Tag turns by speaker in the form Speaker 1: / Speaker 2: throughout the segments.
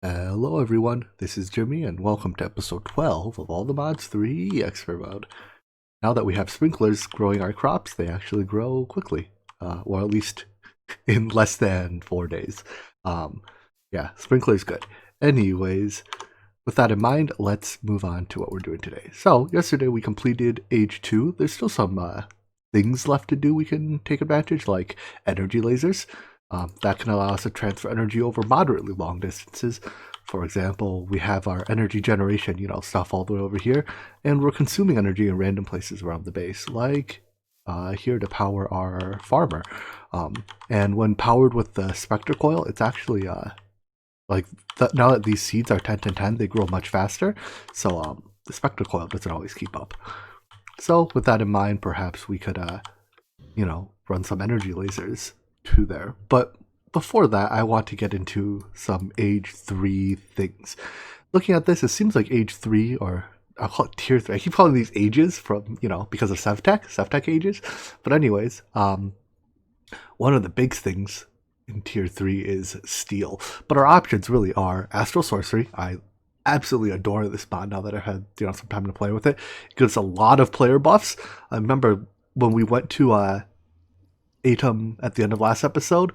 Speaker 1: Hello everyone, this is Jimmy and welcome to episode 12 of All the Mods 3 Expert Mode. Now that we have sprinklers growing our crops, they actually grow quickly, or at least in less than 4 days. Yeah, sprinklers good. Anyways, with that in mind, let's move on to what we're doing today. So, yesterday we completed Age 2. There's still some things left to do we can take advantage, like energy lasers. That can allow us to transfer energy over moderately long distances. For example, we have our energy generation, stuff all the way over here, and we're consuming energy in random places around the base, like here to power our farmer. And when powered with the Spectre Coil, it's actually now that these seeds are 10-10-10, they grow much faster. So the Spectre Coil doesn't always keep up. So with that in mind, perhaps we could, run some energy lasers to there. But before that, I want to get into some Age 3 things. Looking at this, it seems like Age 3, or I'll call it Tier 3. I keep calling these ages from, because of SevTech ages. But anyways, one of the big things in Tier 3 is Steel. But our options really are Astral Sorcery. I absolutely adore this mod now that I've had some time to play with it. It gives a lot of player buffs. I remember when we went to Atom at the end of last episode,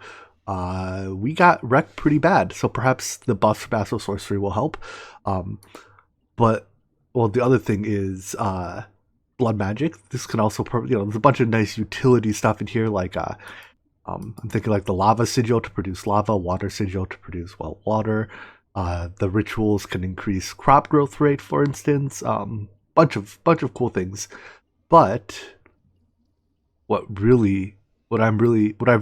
Speaker 1: we got wrecked pretty bad. So perhaps the buffs from Astral Sorcery will help. But the other thing is Blood Magic. This can also, there's a bunch of nice utility stuff in here, like I'm thinking like the Lava Sigil to produce lava, Water Sigil to produce water. The rituals can increase crop growth rate, for instance. Bunch of cool things. But what I've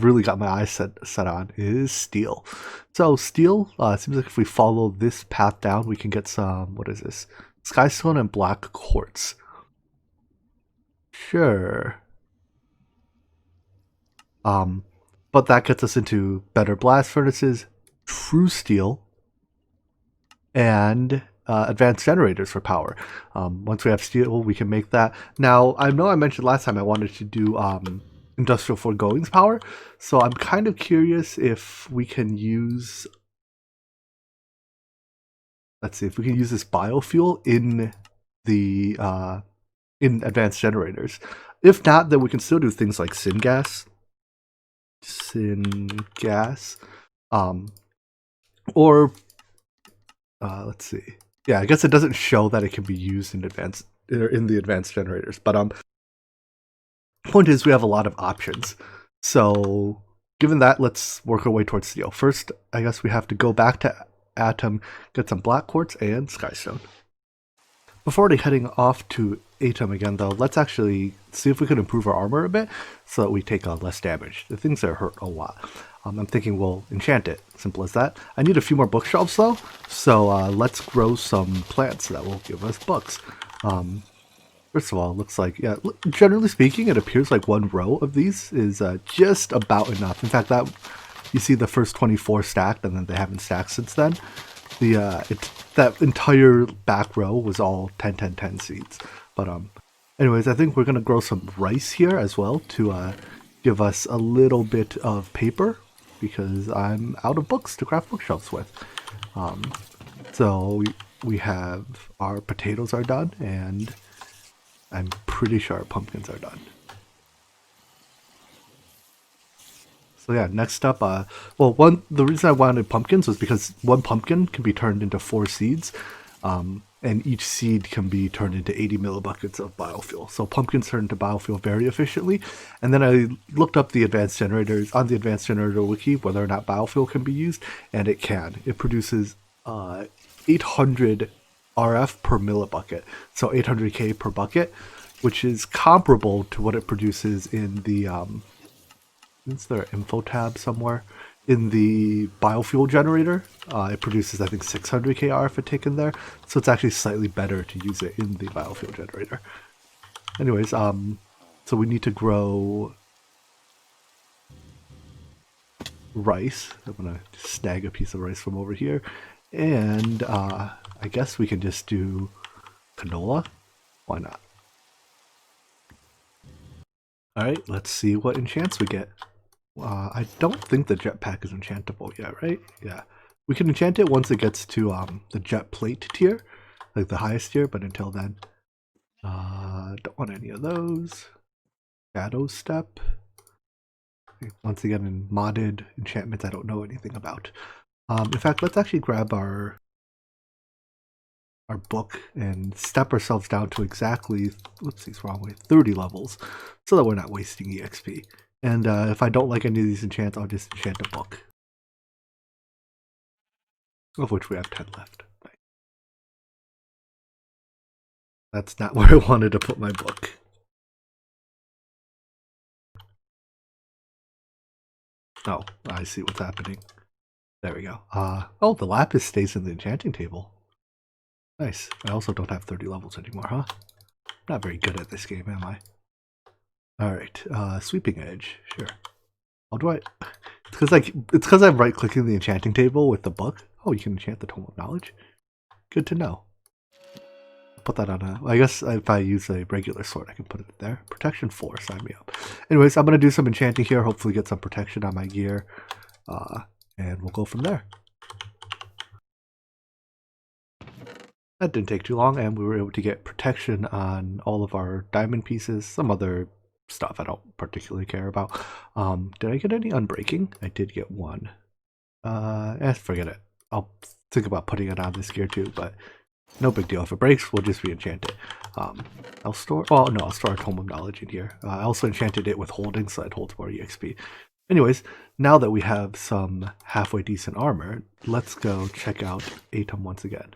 Speaker 1: really got my eyes set on is Steel. So Steel, seems like if we follow this path down, we can get some, what is this? Skystone and Black Quartz. Sure. But that gets us into better blast furnaces, true steel, and advanced generators for power. Once we have steel, we can make that. Now, I know I mentioned last time I wanted to do industrial foregoings power, so I'm kind of curious if we can use, let's see, if we can use this biofuel in the in advanced generators. If not, then we can still do things like syngas, or let's see. Yeah, I guess it doesn't show that it can be used in the advanced generators, but point is we have a lot of options. So given that, let's work our way towards steel. First, I guess we have to go back to Atom, get some black quartz and skystone. Before heading off to Atom again, though, let's actually see if we can improve our armor a bit so that we take less damage. The things that hurt a lot. I'm thinking we'll enchant it. Simple as that. I need a few more bookshelves, though, so let's grow some plants that will give us books. First of all, it looks like, yeah, generally speaking, it appears like one row of these is just about enough. In fact, that you see the first 24 stacked, and then they haven't stacked since then. That entire back row was all 10-10-10 seeds. But anyways, I think we're gonna grow some rice here as well to give us a little bit of paper because I'm out of books to craft bookshelves with. So we have our potatoes are done, and I'm pretty sure our pumpkins are done. So yeah, next up, the reason I wanted pumpkins was because one pumpkin can be turned into 4 seeds, and each seed can be turned into 80 millibuckets of biofuel. So pumpkins turn into biofuel very efficiently. And then I looked up the advanced generators on the advanced generator wiki, whether or not biofuel can be used, and it can. It produces 800 RF per millibucket, so 800k per bucket, which is comparable to what it produces in the is there an info tab somewhere? In the biofuel generator, it produces, I think, 600k RF it taken there, so it's actually slightly better to use it in the biofuel generator. Anyways, so we need to grow rice. I'm gonna snag a piece of rice from over here, and I guess we can just do canola. Why not? Alright, let's see what enchants we get. I don't think the jetpack is enchantable yet, right? Yeah. We can enchant it once it gets to the jet plate tier, like the highest tier, but until then, don't want any of those. Shadow Step. Once again, in modded enchantments I don't know anything about. In fact, let's actually grab our book and step ourselves down to exactly, whoopsies, wrong way, 30 levels, so that we're not wasting EXP. And if I don't like any of these enchants, I'll just enchant a book, of which we have 10 left. Right. That's not where I wanted to put my book. Oh, I see what's happening. There we go. Oh, the lapis stays in the enchanting table. Nice. I also don't have 30 levels anymore, huh? Not very good at this game, am I? Alright, sweeping edge, sure. How do I... It's because I'm right-clicking the enchanting table with the book. Oh, you can enchant the Tome of Knowledge? Good to know. Put that on a... I guess if I use a regular sword, I can put it there. Protection 4, sign me up. Anyways, I'm going to do some enchanting here, hopefully get some protection on my gear. And we'll go from there. That didn't take too long, and we were able to get protection on all of our diamond pieces, some other stuff I don't particularly care about. Did I get any unbreaking? I did get one. Forget it. I'll think about putting it on this gear too, but no big deal. If it breaks, we'll just re-enchant it. I'll store, well, no, I'll store a Tome of Knowledge in here. I also enchanted it with holding, so it holds more EXP. Anyways, now that we have some halfway decent armor, let's go check out Atom once again.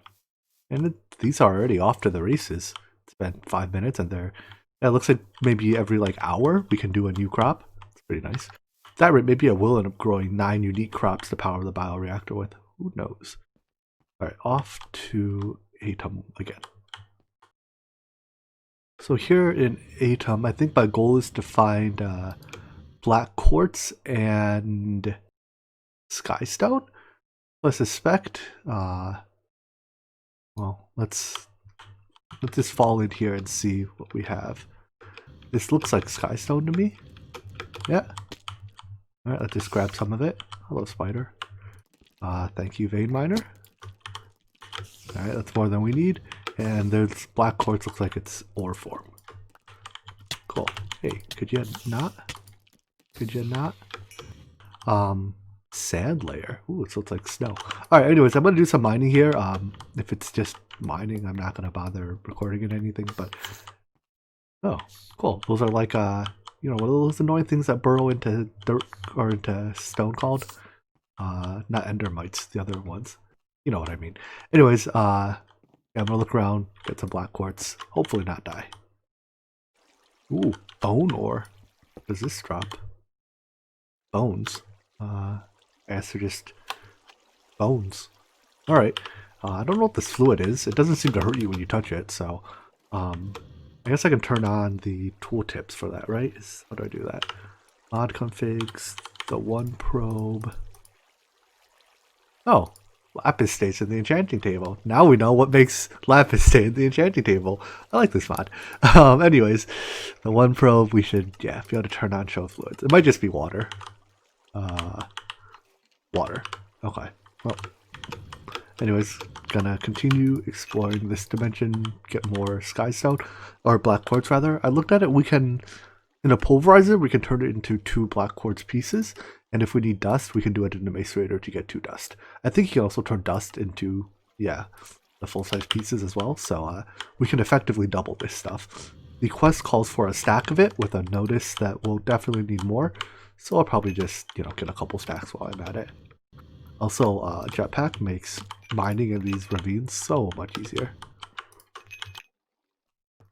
Speaker 1: And these are already off to the races. It's been 5 minutes and they're... It looks like maybe every hour we can do a new crop. It's pretty nice. At that rate, maybe I will end up growing 9 unique crops to power the bioreactor with. Who knows? Alright, off to Atom again. So here in Atom, I think my goal is to find black quartz and skystone. I suspect... well, let's just fall in here and see what we have. This looks like skystone to me. Yeah. Alright, let's just grab some of it. Hello, spider. Thank you, vein miner. Alright, that's more than we need. And there's black quartz, looks like it's ore form. Cool. Hey, could you not? Could you not? Sand layer. Ooh, so it's like snow. Alright, anyways, I'm going to do some mining here. If it's just mining, I'm not going to bother recording it or anything, but... Oh, cool. Those are like, you know, what are those annoying things that burrow into dirt or into stone called? Not endermites, the other ones. You know what I mean. Anyways, yeah, I'm going to look around, get some black quartz, hopefully not die. Ooh, bone ore. What does this drop? Bones. I guess they're just bones. Alright. I don't know what this fluid is. It doesn't seem to hurt you when you touch it, so... I guess I can turn on the tooltips for that, right? How do I do that? Mod configs, the one probe... Oh! Lapis stays in the enchanting table. Now we know what makes lapis stay in the enchanting table. I like this mod. Anyways, the one probe we should, yeah, be able to turn on show fluids. It might just be water. Water. Okay. Well, anyways, gonna continue exploring this dimension, get more skystone, or black quartz rather. I looked at it, we can, in a pulverizer, we can turn it into 2 black quartz pieces, and if we need dust, we can do it in a macerator to get 2 dust. I think you can also turn dust into, yeah, the full-size pieces as well, so we can effectively double this stuff. The quest calls for a stack of it with a notice that we'll definitely need more, so I'll probably just, you know, get a couple stacks while I'm at it. Also, jetpack makes mining in these ravines so much easier.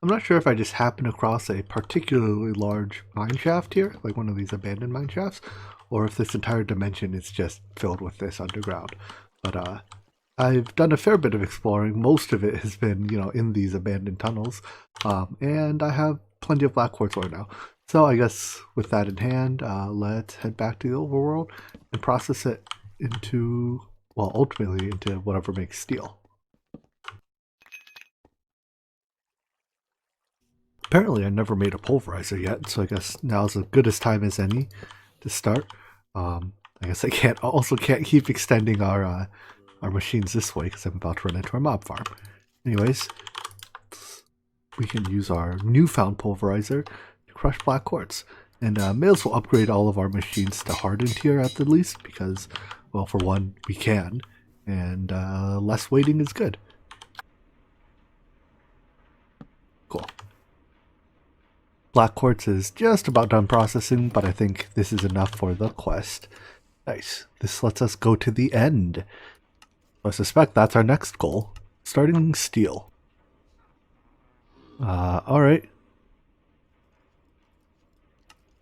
Speaker 1: I'm not sure if I just happened across a particularly large mine shaft here, like one of these abandoned mine shafts, or if this entire dimension is just filled with this underground. But I've done a fair bit of exploring. Most of it has been, you know, in these abandoned tunnels, and I have plenty of black quartz ore now. So I guess with that in hand, let's head back to the overworld and process it into, well, ultimately into whatever makes steel. Apparently I never made a pulverizer yet, so I guess now's as good a time as any to start. I guess I can't keep extending our machines this way because I'm about to run into our mob farm. Anyways, we can use our newfound pulverizer to crush black quartz. And may as well upgrade all of our machines to hardened tier at the least because, well, for one, we can. And less waiting is good. Cool. Black quartz is just about done processing, but I think this is enough for the quest. Nice. This lets us go to the end. I suspect that's our next goal. Starting steel. Alright.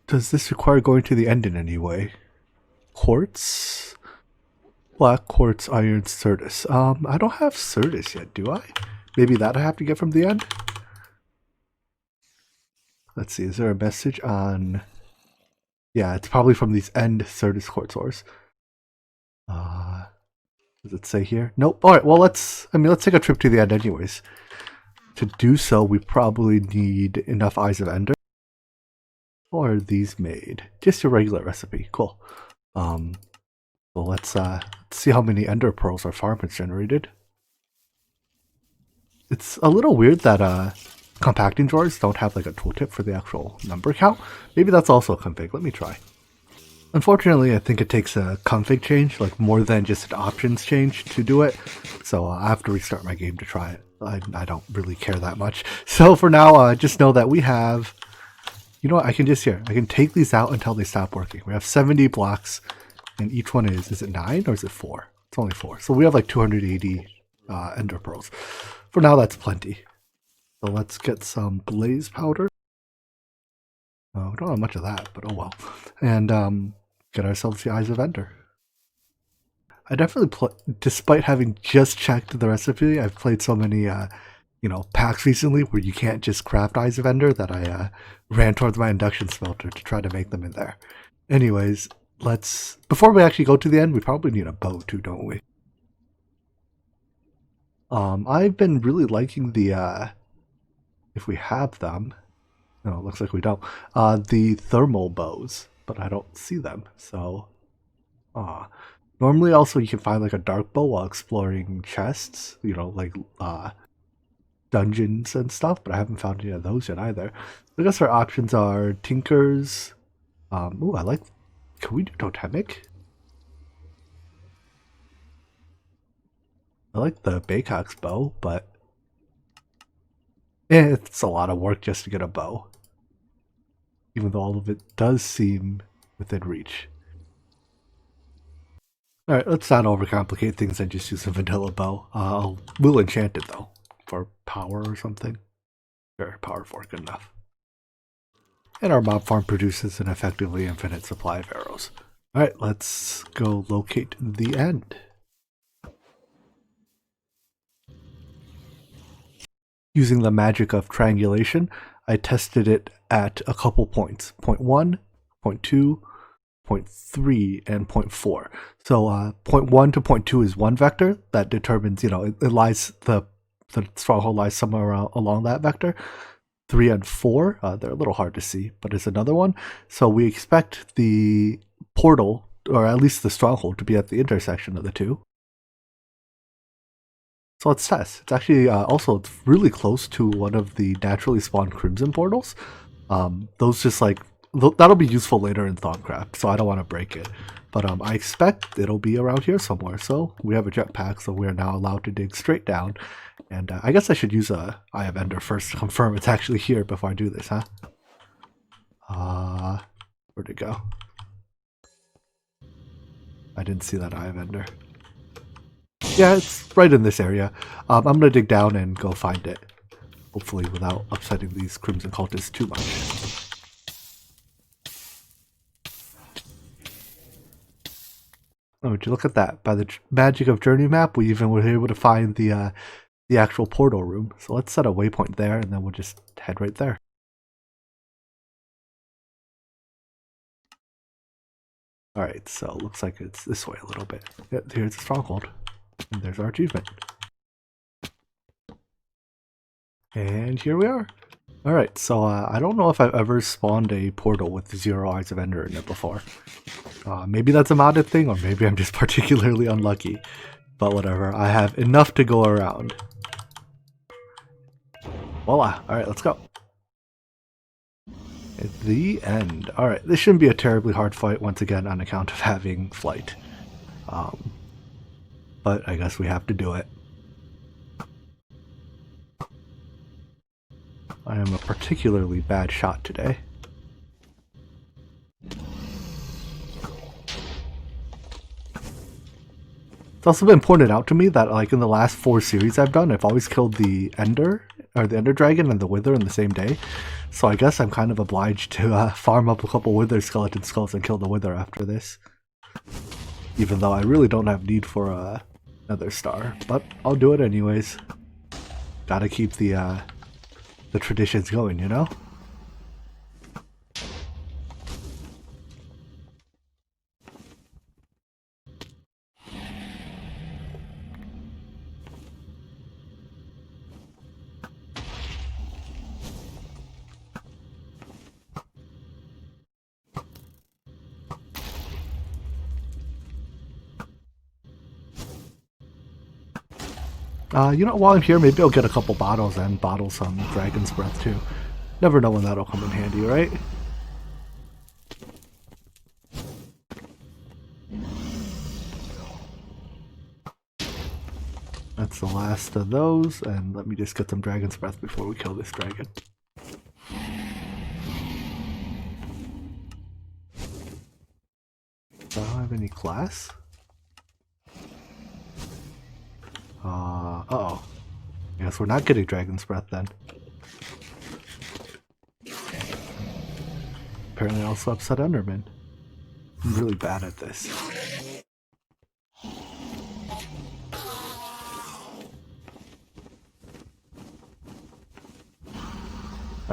Speaker 1: Does this require going to the end in any way? Quartz? Black quartz, iron, certus. I don't have certus yet, do I? Maybe that I have to get from the end? Let's see, is there a message on... Yeah, it's probably from these end certus quartz ores. Does it say here? Nope. Alright, well let's take a trip to the end anyways. To do so, we probably need enough Eyes of Ender. Or are these made? Just your regular recipe. Cool. Well, let's see how many Ender Pearls our farm has generated. It's a little weird that compacting drawers don't have like a tooltip for the actual number count. Maybe that's also a config. Let me try. Unfortunately, I think it takes a config change, like more than just an options change to do it. So I have to restart my game to try it. I don't really care that much. So for now, just know that we have... You know what, I can take these out until they stop working. We have 70 blocks, and each one is it 9 or is it 4? It's only 4. So we have like 280 Ender Pearls. For now, that's plenty. So let's get some blaze powder. We don't have much of that, but oh well. And get ourselves the Eyes of Ender. I definitely despite having just checked the recipe, I've played so many packs recently where you can't just craft Eyes of Ender that I ran towards my induction smelter to try to make them in there. Anyways, before we actually go to the end, we probably need a bow too, don't we? I've been really liking the, if we have them, no, it looks like we don't, the thermal bows, but I don't see them, so, normally also you can find like a dark bow while exploring chests, like, dungeons and stuff, but I haven't found any of those yet either. I guess our options are Tinkers. Can we do Totemic? I like the Baycock's bow, but it's a lot of work just to get a bow. Even though all of it does seem within reach. Alright, let's not overcomplicate things and just use a vanilla bow. We'll enchant it though. For power or something. Sure, power 4, good enough. And our mob farm produces an effectively infinite supply of arrows. Alright, let's go locate the end. Using the magic of triangulation, I tested it at a couple points. Point 1, point 2, point 3, and point 4. So point 1 to point 2 is one vector that determines, it lies the stronghold lies somewhere along that vector. 3 and 4, they're a little hard to see, but it's another one. So we expect the portal, or at least the stronghold, to be at the intersection of the two. So let's test. It's actually also really close to one of the naturally spawned crimson portals. Those just like, that'll be useful later in Thorncraft, so I don't want to break it. But I expect it'll be around here somewhere. So we have a jetpack, so we're now allowed to dig straight down. And I guess I should use a Eye of Ender first to confirm it's actually here before I do this, huh? Where'd it go? I didn't see that Eye of Ender. Yeah, it's right in this area. I'm gonna dig down and go find it. Hopefully without upsetting these Crimson Cultists too much. Oh, would you look at that? By the magic of Journey Map, we even were able to find the actual portal room. So let's set a waypoint there, and then we'll just head right there. Alright, so it looks like it's this way a little bit. Yeah, here's the stronghold. And there's our achievement. And here we are. Alright, so I don't know if I've ever spawned a portal with 0 Eyes of Ender in it before. Maybe that's a modded thing, or maybe I'm just particularly unlucky. But whatever, I have enough to go around. Voila! Alright, let's go. At the end. Alright, this shouldn't be a terribly hard fight once again on account of having flight. But I guess we have to do it. I am a particularly bad shot today. It's also been pointed out to me that, like, in the last 4 series I've done, I've always killed the Ender, or the Ender Dragon and the Wither in the same day. So I guess I'm kind of obliged to farm up a couple Wither skeleton skulls and kill the Wither after this. Even though I really don't have need for another star, but I'll do it anyways. Gotta keep the traditions going, you know? You know, while I'm here, maybe I'll get a couple bottles and bottle some Dragon's Breath too. Never know when that'll come in handy, right? That's the last of those, and let me just get some Dragon's Breath before we kill this dragon. Do I have any class? Uh-oh. I guess we're not getting Dragon's Breath then. Apparently I also upset Enderman. I'm really bad at this.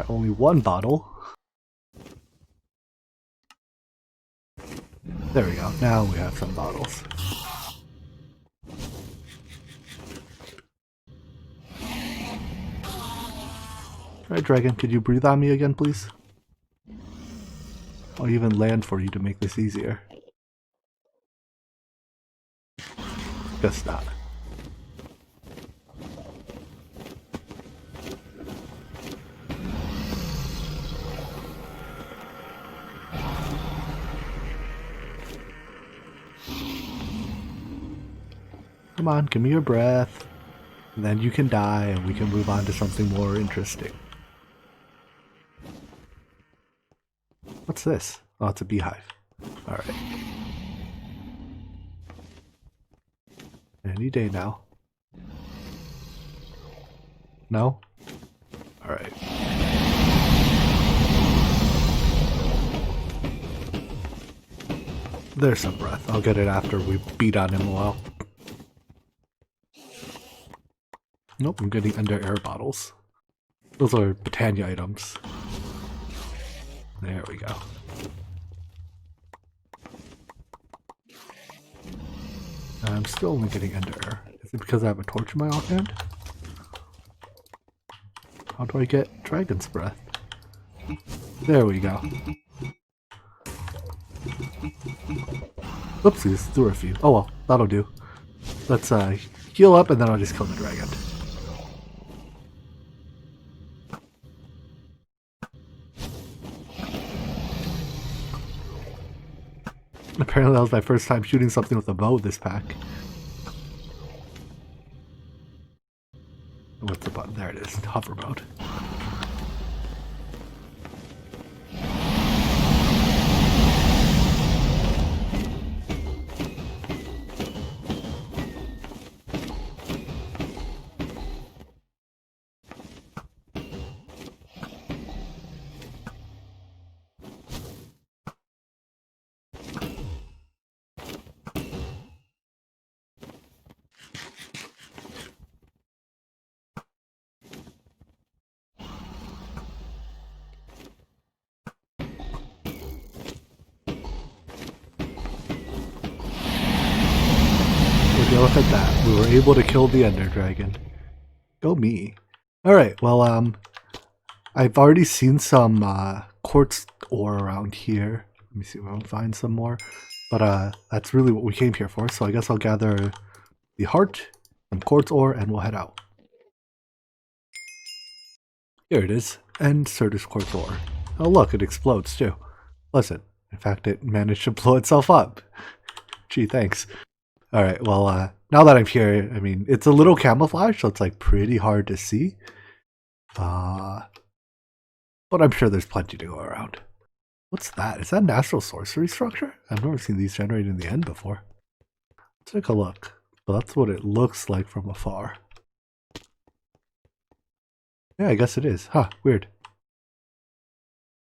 Speaker 1: Only 1 bottle. There we go. Now we have some bottles. Alright, dragon, could you breathe on me again, please? I'll even land for you to make this easier. Guess not. Come on, give me your breath. And then you can die and we can move on to something more interesting. What's this? Oh, it's a beehive. Alright. Any day now. No? Alright. There's some breath. I'll get it after we beat on him a while. Nope, I'm getting under air bottles. Those are Botania items. There we go. I'm still only getting ender air. Is it because I have a torch in my offhand? How do I get Dragon's Breath? There we go. Oopsies, threw a few. Oh well, that'll do. Let's heal up and then I'll just kill the dragon. Apparently that was my first time shooting something with a bow this pack. What's the button? There it is. Hover mode. Look at that. We were able to kill the Ender Dragon. Go me. Alright, well, I've already seen some quartz ore around here. Let me see if I can find some more. But that's really what we came here for, so I guess I'll gather the heart, some quartz ore, and we'll head out. Here it is, and Certus quartz ore. Oh look, it explodes too. Listen, in fact it managed to blow itself up. Gee, thanks. Alright, well, now that I'm here, I mean, it's a little camouflage, so it's like pretty hard to see. But I'm sure there's plenty to go around. What's that? Is that a natural sorcery structure? I've never seen these generated in the end before. Let's take a look. So that's what it looks like from afar. Yeah, I guess it is. Huh, weird.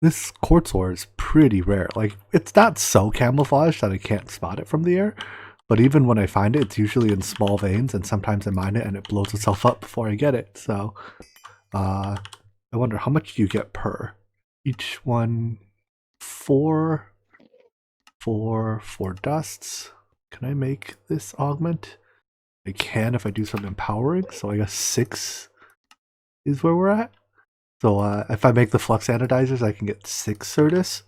Speaker 1: This quartz ore is pretty rare. Like, it's not so camouflaged that I can't spot it from the air. But even when I find it, it's usually in small veins, and sometimes I mine it and it blows itself up before I get it. So, I wonder how much do you get per? Each one, four dusts. Can I make this augment? I can if I do some empowering, so I guess 6 is where we're at. So if I make the flux anodizers, I can get 6 Certus.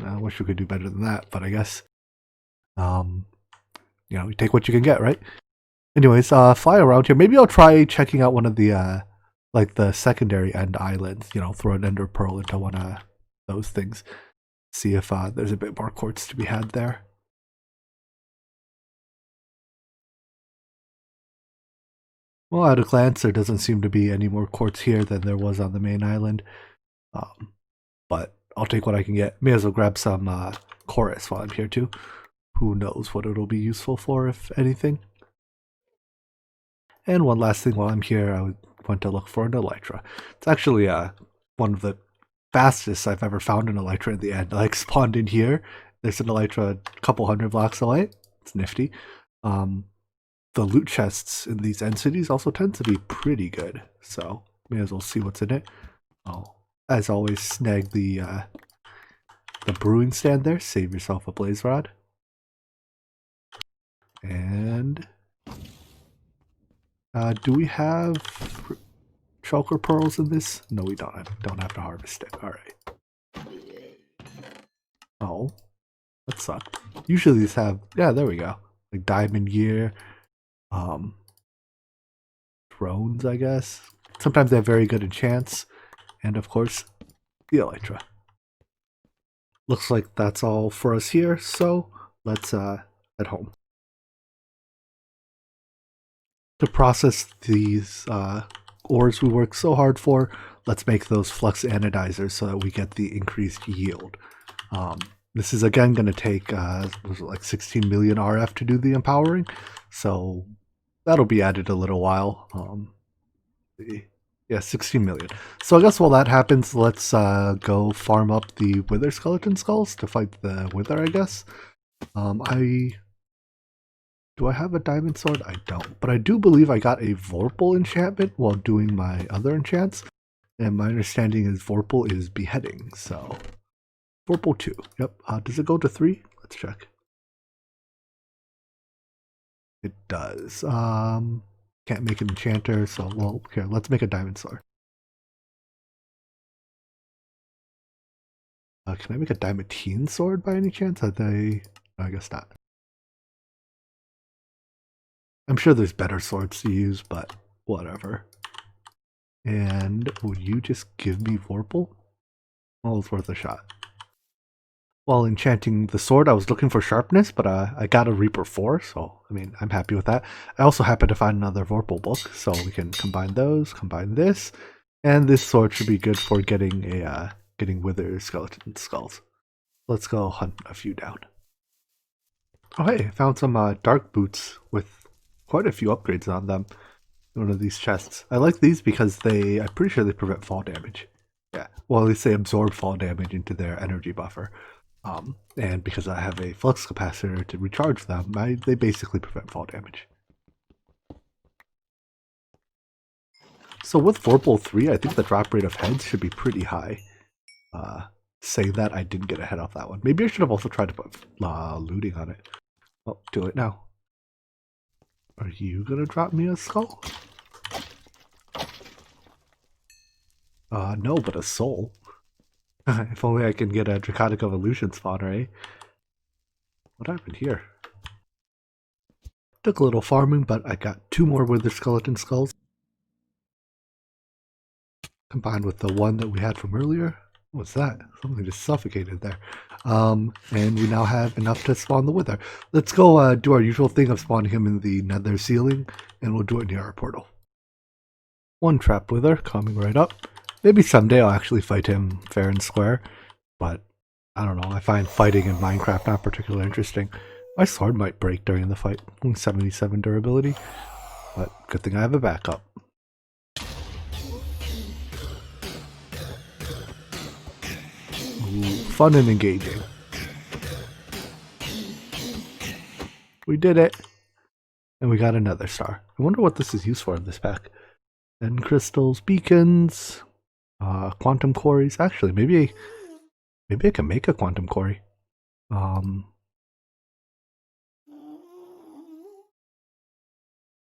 Speaker 1: I wish we could do better than that, but I guess, you know, you take what you can get, right? Anyways, fly around here. Maybe I'll try checking out one of the, like the secondary end islands, you know, throw an ender pearl into one of those things. See if there's a bit more quartz to be had there. Well, at a glance, there doesn't seem to be any more quartz here than there was on the main island. But I'll take what I can get. May as well grab some chorus while I'm here too. Who knows what it'll be useful for, if anything. And one last thing while I'm here, I went to look for an elytra. It's actually one of the fastest I've ever found an elytra in the end. I like spawned in here. There's an elytra a couple hundred blocks away. It's nifty. The loot chests in these end cities also tend to be pretty good, so may as well see what's in it. Oh, as always, snag the brewing stand there. Save yourself a blaze rod. And do we have shulker pearls in this? No, we don't. Don't have to harvest it. All right. Oh, that sucked. Usually these have, yeah, there we go. Like diamond gear. Drones, I guess. Sometimes they have very good enchants. And of course, the elytra. Looks like that's all for us here, so let's head home. To process these ores we worked so hard for, let's make those flux anodizers so that we get the increased yield. This is again going to take was it like 16 million RF to do the empowering, so that'll be added a little while. Yeah, 16 million. So I guess while that happens, let's go farm up the wither skeleton skulls to fight the wither, I guess. Do I have a diamond sword? I don't. But I do believe I got a Vorpal enchantment while doing my other enchants. And my understanding is Vorpal is beheading, so... Vorpal 2. Yep. Does it go to 3? Let's check. It does. Can't make an enchanter, so, well, here, let's make a diamond sword. Can I make a diamantine sword by any chance? Are they... No, I guess not. I'm sure there's better swords to use, but whatever. And would you just give me Vorpal? Well, it's worth a shot. While enchanting the sword, I was looking for sharpness, but I got a Reaper 4, so, I mean, I'm happy with that. I also happened to find another Vorpal book, so we can combine those, combine this, and this sword should be good for getting wither skeleton skulls. Let's go hunt a few down. Oh hey, I found some dark boots with quite a few upgrades on them. One of these chests. I like these because I'm pretty sure they prevent fall damage. Yeah, well, at least they absorb fall damage into their energy buffer. And because I have a flux capacitor to recharge them, they basically prevent fall damage. So with Vorpal 3, I think the drop rate of heads should be pretty high. Saying that, I didn't get a head off that one. Maybe I should have also tried to put looting on it. Well, do it now. Are you gonna drop me a skull? No, but a soul. If only I can get a Draconic Evolution spawner, eh? What happened here? Took a little farming, but I got 2 more Wither Skeleton Skulls. Combined with the one that we had from earlier. What's that? Something just suffocated there. And we now have enough to spawn the Wither. Let's go do our usual thing of spawning him in the nether ceiling, and we'll do it near our portal. 1 trapped Wither coming right up. Maybe someday I'll actually fight him fair and square, but I don't know. I find fighting in Minecraft not particularly interesting. My sword might break during the fight. 77 durability, but good thing I have a backup. Ooh, fun and engaging. We did it! And we got another star. I wonder what this is used for in this pack. And crystals, beacons, quantum quarries. Actually, maybe I can make a quantum quarry. Let's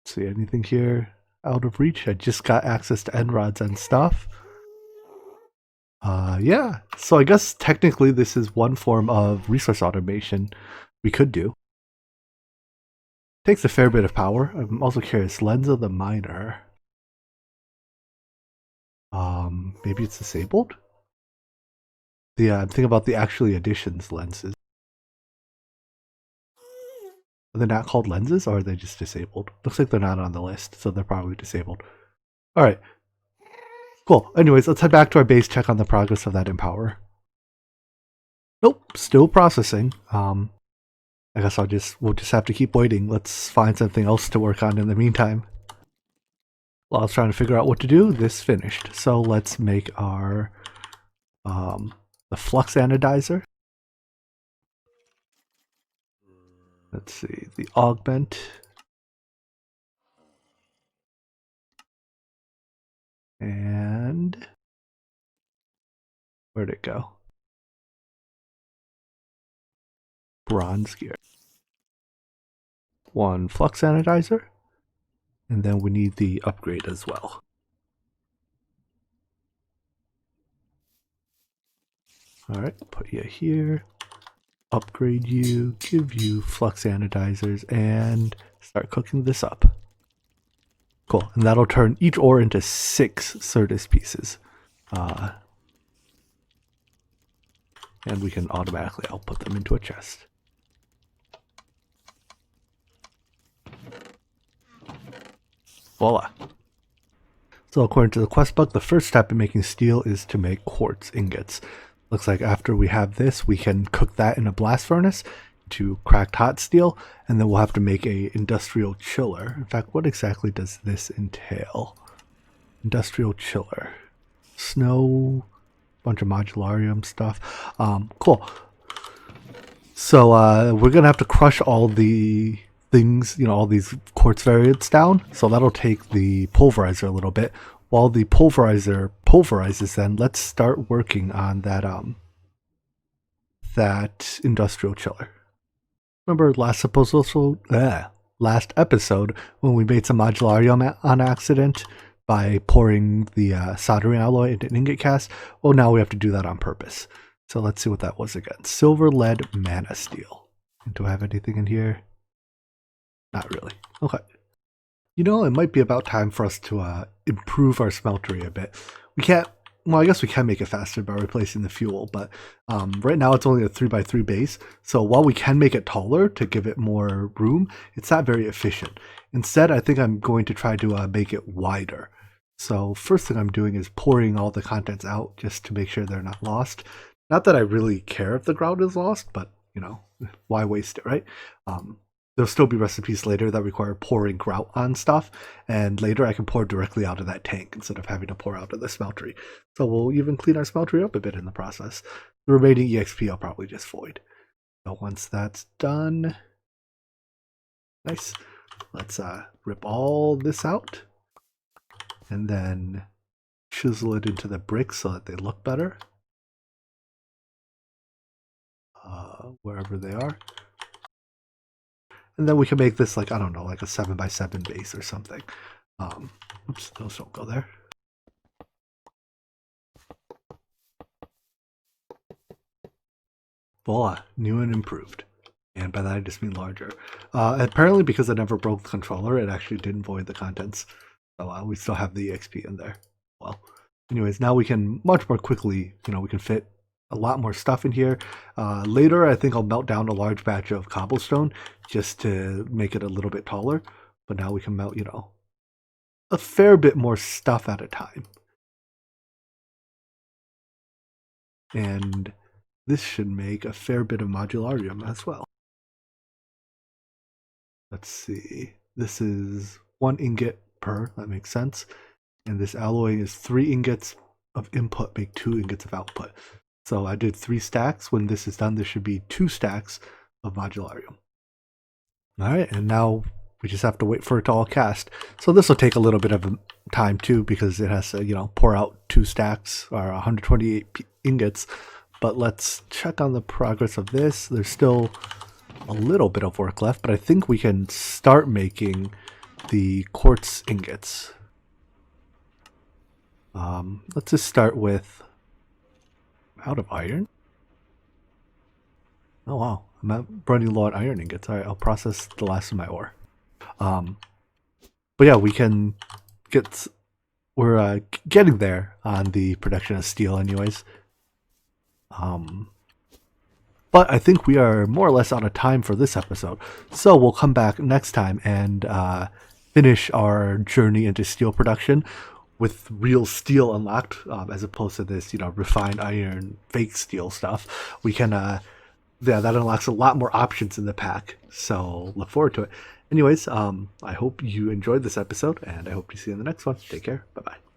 Speaker 1: see, anything here out of reach? I just got access to end rods and stuff. Yeah. So I guess technically this is one form of resource automation we could do. Takes a fair bit of power. I'm also curious. Lens of the Miner. Maybe it's disabled? Yeah, I'm thinking about the actually additions lenses. Are they not called lenses, or are they just disabled? Looks like they're not on the list, so they're probably disabled. Alright. Cool. Anyways, let's head back to our base, check on the progress of that Empower. Nope, still processing. I guess we'll just have to keep waiting. Let's find something else to work on in the meantime. While I was trying to figure out what to do, this finished. So let's make our the flux anodizer. Let's see, the augment. And where'd it go? Bronze gear. 1 flux anodizer. And then we need the upgrade as well. Alright, put you here. Upgrade you, give you flux anodizers, and start cooking this up. Cool, and that'll turn each ore into 6 Certus pieces. And we can automatically output them into a chest. Voila. So according to the quest book, the first step in making steel is to make quartz ingots. Looks like after we have this, we can cook that in a blast furnace to cracked hot steel, and then we'll have to make a industrial chiller. In fact, what exactly does this entail? Industrial chiller. Snow, bunch of modularium stuff. Cool. So we're gonna have to crush all the things, all these quartz variants down. So that'll take the pulverizer a little bit. While the pulverizer pulverizes, then let's start working on that that industrial chiller. Remember last episode when we made some modularium on accident by pouring the soldering alloy into an ingot cast? Well, now we have to do that on purpose. So let's see what that was again. Silver, lead, mana steel. Do I have anything in here? Not really. Okay. It might be about time for us to improve our smeltery a bit. We can't, well, I guess we can make it faster by replacing the fuel, but right now it's only a 3x3 base. So while we can make it taller to give it more room, it's not very efficient. Instead, I think I'm going to try to make it wider. So first thing I'm doing is pouring all the contents out just to make sure they're not lost. Not that I really care if the grout is lost, but why waste it, right? There'll still be recipes later that require pouring grout on stuff, and later I can pour directly out of that tank instead of having to pour out of the smeltery. So we'll even clean our smeltery up a bit in the process. The remaining EXP I'll probably just void. So once that's done, nice. Let's rip all this out and then chisel it into the bricks so that they look better. Wherever they are. And then we can make this like, I don't know, like a 7x7 base or something. Oops, those don't go there. voila, new and improved. And by that I just mean larger. Apparently because I never broke the controller, it actually didn't void the contents. So we still have the XP in there. Well, anyways, now we can much more quickly, we can fit a lot more stuff in here. Later, I think I'll melt down a large batch of cobblestone just to make it a little bit taller. But now we can melt, a fair bit more stuff at a time. And this should make a fair bit of modularium as well. Let's see. This is 1 ingot per, that makes sense. And this alloy is 3 ingots of input, make 2 ingots of output. So I did 3 stacks. When this is done, there should be 2 stacks of modularium. All right, and now we just have to wait for it to all cast. So this will take a little bit of time too, because it has to, pour out 2 stacks or 128 ingots. But let's check on the progress of this. There's still a little bit of work left, but I think we can start making the quartz ingots. Let's just start with out of iron. Oh wow, I'm running low on iron ingots. All right, I'll process the last of my ore. But yeah, we can we're getting there on the production of steel anyways. But I think we are more or less out of time for this episode. So we'll come back next time and finish our journey into steel production with real steel unlocked, as opposed to this, refined iron, fake steel stuff. We can, that unlocks a lot more options in the pack. So look forward to it. Anyways, I hope you enjoyed this episode, and I hope to see you in the next one. Take care. Bye-bye.